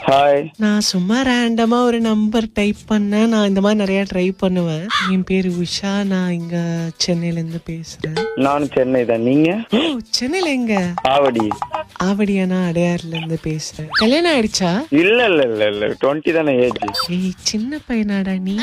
Hi. நான் சும்மா ரேண்டமா ஒரு நம்பர் டைப் பண்ணேன். நான் இந்த மாதிரி நிறைய ட்ரை பண்ணுவேன். என் பேரு உஷா. நான் இங்க சென்னையில இருந்து பேசுறேன். நானும் சென்னை தான். நீங்க? ஓ, சென்னையில எங்க? ஆவடி. ஆவடியா? நான் அடையாறுல இருந்து பேசுறேன். கல்யாணம் ஆயிடுச்சா? இல்ல இல்ல இல்ல இல்ல 20 தானே ஏஜ். ஏய், சின்ன பையனாடா நீ.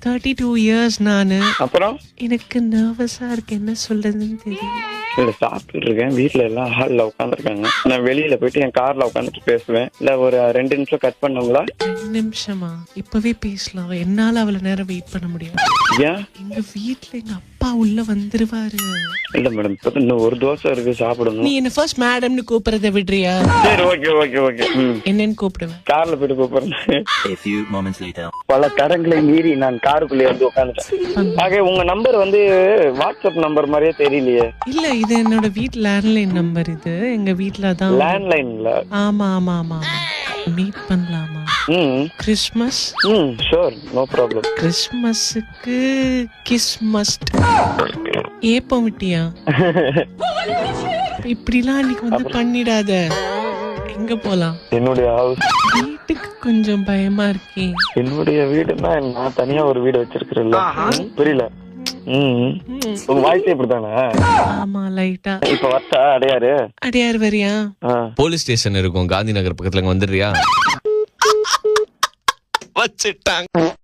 32 இயர்ஸ் நானு. அப்புறம் எனக்கு நர்வஸா இருக்கு, என்ன சொல்றதுன்னு தெரியல. இல்ல சாப்பிட்டு இருக்கேன். வீட்டுல எல்லாம் ஹால்ல உட்காந்துருக்காங்க. நான் வெளியில போயிட்டு என் கார்ல உட்காந்துட்டு பேசுவேன். இல்ல ஒரு 2 நிமிஷம் கட் பண்ணுங்களா? 2 நிமிஷமா? இப்பவே பேசலாம். என்னால அவ்வளவு நேரம் வெயிட் பண்ண முடியாது. ஏன்? எங்க வீட்டுல எங்க அப்பா உள்ள வந்துருவாரு. இல்ல மேடம், இப்ப இன்னும் ஒரு தோசை இருக்கு, சாப்பிடணும். நீ என்ன ஃபர்ஸ்ட் மேடம்னு கூப்பிடுறத விடுறியா? சரி, ஓகே ஓகே ஓகே. என்னன்னு கூப்பிடுவேன். கார்ல போயிட்டு கூப்பிடுறேன். A few moments later. பல தடங்களை மீறி நான் காருக்குள்ளே வந்து உட்காந்துட்டேன். ஆக உங்க நம்பர் வந்து வாட்ஸ்அப் நம்பர் மாதிரியே தெரியலையே. இல்ல, இது என்னோட வீட்டு லேண்ட்லைன் நம்பர். இது எங்க வீட்டுல தான். லேண்ட்லைன்ல? ஆமா ஆமா ஆமா. மீட் பண்ணலாமா? கிறிஸ்மஸ். Sure, no problem. கிறிஸ்மஸுக்கு கிஸ் மஸ்ட். ஏப்பம் விட்டியா? இப்படிலாம் அன்னைக்கு வந்து பண்ணிடாத. எங்க போலாம்? என்னுடைய ஹவுஸ். வீட்டுக்கு கொஞ்சம் பயமா இருக்கே. என்னுடைய வீடுன்னா நான் தனியா ஒரு வீடு வச்சிருக்கிறேன்ல. புரியல. உங்க வாய்ஸே இப்படித்தானே? ஆமா, லைட்டா. இப்ப வர்த்தா அடையாரு? அடையார் வரியா? போலீஸ் ஸ்டேஷன் இருக்கும் காந்தி நகர் பக்கத்துல, வந்துடுறியா? வச்சிட்டாங்க.